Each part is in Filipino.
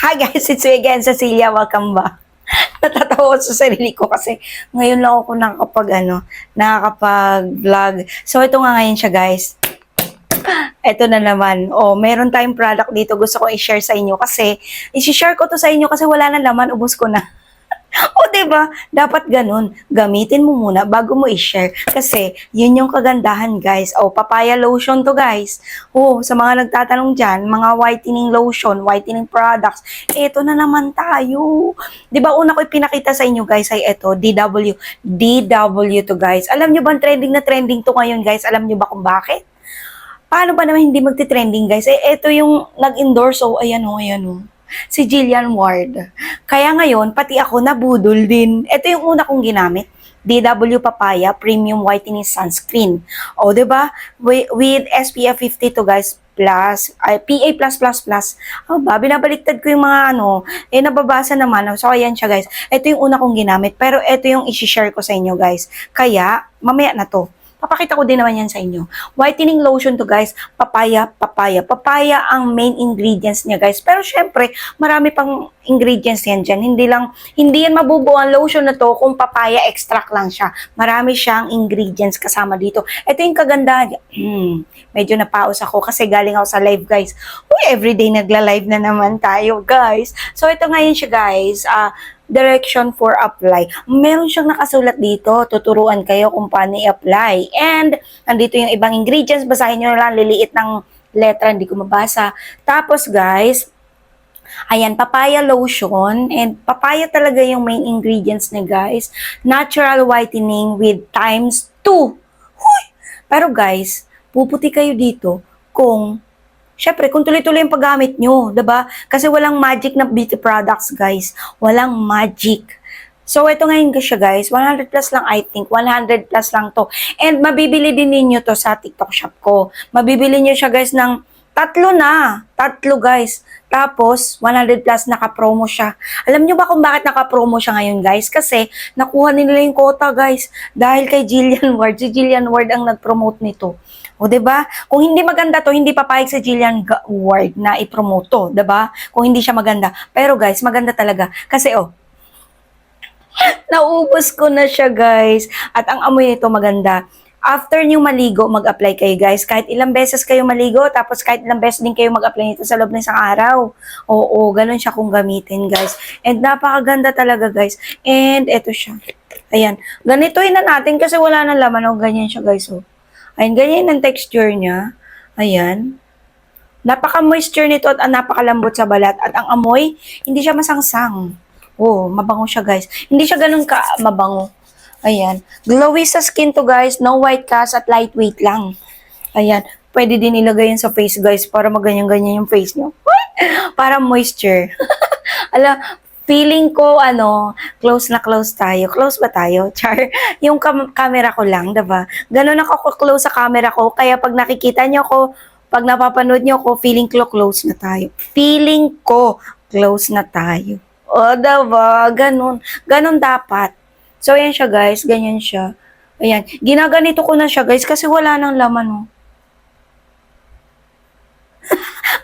Hi guys, it's me again, Cecilia. Welcome back. Natatawa ko sa sarili ko kasi ngayon lang ako nakakapag-vlog. So ito nga ngayon siya guys. Ito na naman. Oh, meron tayong product dito. Gusto ko i-share sa inyo kasi i-share ko to sa inyo kasi wala na laman, ubos ko na. O, diba? Dapat ganun. Gamitin mo muna bago mo i-share. Kasi, yun yung kagandahan, guys. O, papaya lotion to, guys. O, sa mga nagtatanong dyan, mga whitening lotion, whitening products, eto na naman tayo. Diba, una ko ipinakita sa inyo, guys, ay eto, DW. DW to, guys. Alam nyo ba, trending na trending to ngayon, guys? Alam nyo ba kung bakit? Paano ba naman hindi magte-trending, guys? Eto yung nag-endorse, ayan o. Si Jillian Ward. Kaya ngayon, pati ako nabudol din. Ito yung una kong ginamit. DW Papaya Premium Whitening Sunscreen. O, diba? With SPF 50 to guys, plus, PA+++. Binabaliktad ko yung mga nababasa naman. So, ayan siya guys. Ito yung una kong ginamit. Pero ito yung isi-share ko sa inyo guys. Kaya, mamaya na to. Papakita ko din naman yan sa inyo. Whitening lotion to guys, papaya. Papaya ang main ingredients niya guys. Pero syempre, marami pang ingredients yan dyan. Hindi yan mabubuo ang lotion na to kung papaya extract lang siya. Marami siyang ingredients kasama dito. Ito yung kagandahan. Medyo napaos ako kasi galing ako sa live guys. Everyday nagla-live na naman tayo guys. So ito ngayon siya guys. Direction for apply. Meron siyang nakasulat dito. Tuturuan kayo kung paano i-apply. And, nandito yung ibang ingredients. Basahin nyo lang, liliit ng letra, hindi ko mabasa. Tapos, guys, ayan, papaya lotion. And, papaya talaga yung main ingredients niya, guys. Natural whitening with times 2. Huy! Pero, guys, puputi kayo dito kung syempre, kung tuloy-tuloy yung paggamit nyo, diba? Kasi walang magic na beauty products, guys. Walang magic. So, ito ngayon siya, guys. 100 plus lang, I think. 100 plus lang to. And, mabibili din ninyo to sa TikTok shop ko. Mabibili nyo siya, guys, ng tatlo, guys. Tapos, 100 plus naka-promo siya. Alam nyo ba kung bakit naka-promo siya ngayon, guys? Kasi, nakuha nila yung quota, guys. Dahil kay Jillian Ward. Si Jillian Ward ang nag-promote nito. O, diba? Kung hindi maganda to, hindi papayag sa Jillian Ward na i-promote to, diba? Kung hindi siya maganda. Pero, guys, maganda talaga. Kasi, naubos ko na siya, guys. At ang amoy nito maganda. After nyo maligo, mag-apply kayo guys. Kahit ilang beses kayo maligo, tapos kahit ilang beses din kayo mag-apply nito sa loob ng isang araw. Oo, ganun siya kung gamitin guys. And napakaganda talaga guys. And eto siya. Ayan. Ganitoin na natin kasi wala nang laman. Ganyan siya guys. Ayan, ganyan ang texture niya. Ayan. Napaka-moisture nito at napakalambot sa balat. At ang amoy, hindi siya masangsang. Mabango siya guys. Hindi siya ganun mabango. Ayan. Glowy sa skin to guys. No white cast at lightweight lang. Ayan. Pwede din ilagay yun sa face guys para maganyan-ganyan yung face nyo. Para moisture. Feeling ko, close na close tayo. Close ba tayo? Char, yung camera ko lang, diba? Ganun ako close sa camera ko. Kaya pag nakikita nyo ko, pag napapanood nyo ko, feeling ko close na tayo. Feeling ko close na tayo. Diba? Ganun. Ganun dapat. So, ayan siya guys. Ganyan siya. Ayan. Ginaganito ko na siya guys kasi wala nang laman,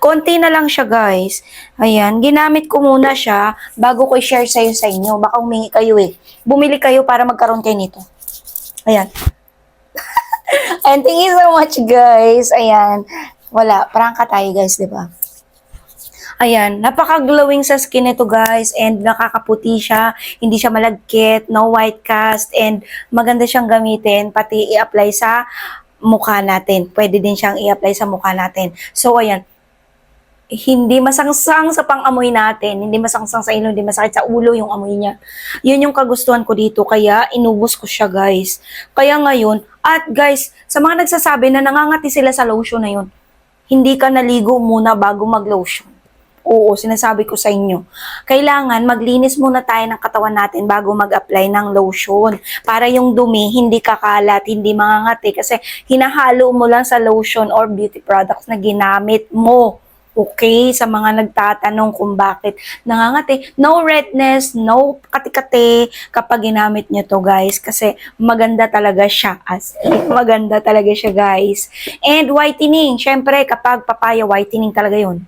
konti na lang siya, guys. Ayan, ginamit ko muna siya bago ko i-share sa inyo. Baka humingi kayo Bumili kayo para magkaroon kayo nito. Ayan. And thank you so much, guys. Ayan. Wala, prangka tayo, guys, di ba? Ayan, napaka-glowing sa skin nito, guys. And nakakaputi siya. Hindi siya malagkit, no white cast. And maganda siyang gamitin, pati i-apply sa mukha natin. Pwede din siyang i-apply sa mukha natin. So, ayan. Hindi masangsang sa pang-amoy natin, hindi masangsang sa ilong, hindi masakit sa ulo yung amoy niya. Yun yung kagustuhan ko dito, kaya inubos ko siya guys. Kaya ngayon, at guys, sa mga nagsasabi na nangangati sila sa lotion na yun, hindi ka naligo muna bago mag-lotion. Oo, sinasabi ko sa inyo. Kailangan maglinis muna tayo ng katawan natin bago mag-apply ng lotion. Para yung dumi, hindi kakalat, hindi mangangati. Kasi hinahalo mo lang sa lotion or beauty products na ginamit mo. Okay, sa mga nagtatanong kung bakit nangangati. No redness, no kati-kati kapag ginamit nyo to guys. Kasi maganda talaga siya. Maganda talaga siya guys. And whitening, syempre kapag papaya whitening talaga yun.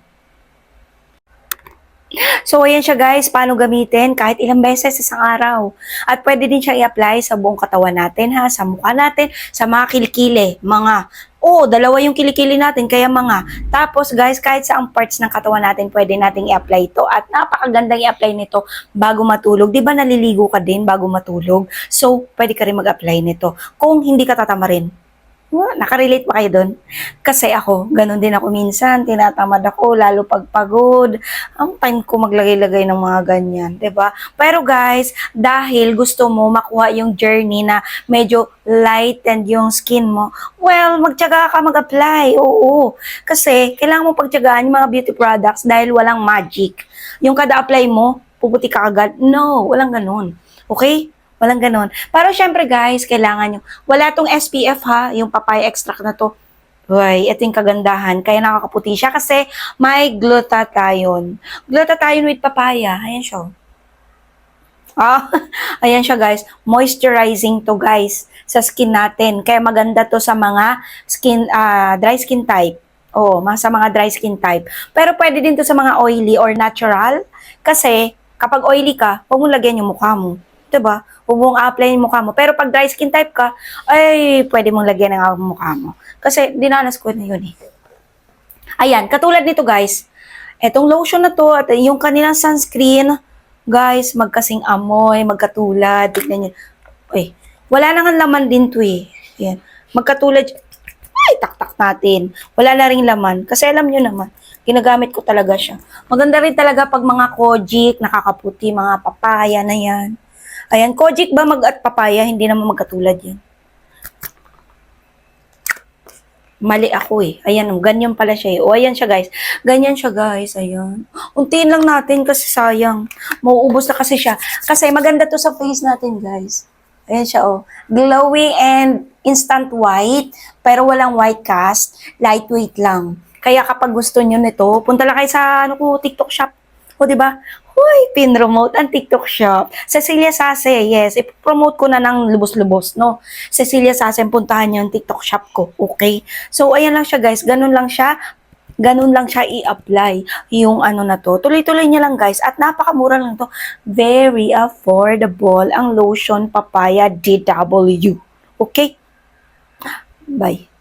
So, ayan siya guys, paano gamitin kahit ilang beses sa isang araw. At pwede din siya i-apply sa buong katawan natin ha, sa mukha natin, sa mga kilikili, mga, dalawa yung kilikili natin, kaya mga. Tapos guys, kahit sa ang parts ng katawan natin, pwede nating i-apply ito. At napakagandang i-apply nito bago matulog. Di ba naliligo ka din bago matulog? So, pwede ka rin mag-apply nito. Kung hindi ka tatamarin, nakarelate ba kayo doon? Kasi ako, ganun din ako minsan, tinatamad ako, lalo pag pagod. Ang time ko maglagay-lagay ng mga ganyan, 'di ba? Pero guys, dahil gusto mo makuha yung journey na medyo light and yung skin mo, well, magtiyaga ka mag-apply, oo. Kasi, kailangan mo pagtiyagaan yung mga beauty products dahil walang magic. Yung kada apply mo, puputi ka agad. No, walang ganun. Okay? Walang ganon. Pero syempre guys, kailangan yung, wala tong SPF ha, yung papaya extract na to. Uy, ito yung kagandahan. Kaya nakakaputi siya kasi may glutathione. Glutathione with papaya. Ayan siya. Ah, ayan siya guys. Moisturizing to guys sa skin natin. Kaya maganda to sa mga skin, dry skin type. Sa mga dry skin type. Pero pwede din to sa mga oily or natural. Kasi kapag oily ka, huwag mo lagyan yung mukha mo. Diba? Huwag mong apply yung mukha mo. Pero pag dry skin type ka, ay, pwede mong lagyan ng mukha mo. Kasi, dinanas ko na yun eh. Ayan, katulad nito guys. Etong lotion na to, at yung kanilang sunscreen, guys, magkasing amoy, magkatulad. Tignan nyo. Uy, wala nang laman din to eh. Ayan. Magkatulad. Ay, taktak natin. Wala na ring laman. Kasi alam nyo naman, ginagamit ko talaga siya. Maganda rin talaga pag mga kojic, nakakaputi, mga papaya na yan. Ayan, kojic ba at papaya? Hindi naman magkatulad yan. Mali ako eh. Ayan, ganyan pala siya eh. Ayan siya guys. Ganyan siya guys. Ayan. Untiin lang natin kasi sayang. Mauubos na kasi siya. Kasi maganda to sa face natin guys. Ayan siya Glowing and instant white. Pero walang white cast. Lightweight lang. Kaya kapag gusto nyo nito, punta lang kayo sa TikTok shop. Diba? Hoy, pin-promote ang TikTok shop. Cecilia Sase, yes. I-promote ko na ng lubos-lubos, no? Cecilia Sase, puntahan niyo yung TikTok shop ko, okay? So, ayan lang siya, guys. Ganun lang siya i-apply yung ano na to. Tuloy-tuloy niya lang, guys. At napakamura lang to. Very affordable ang lotion papaya DW. Okay? Bye.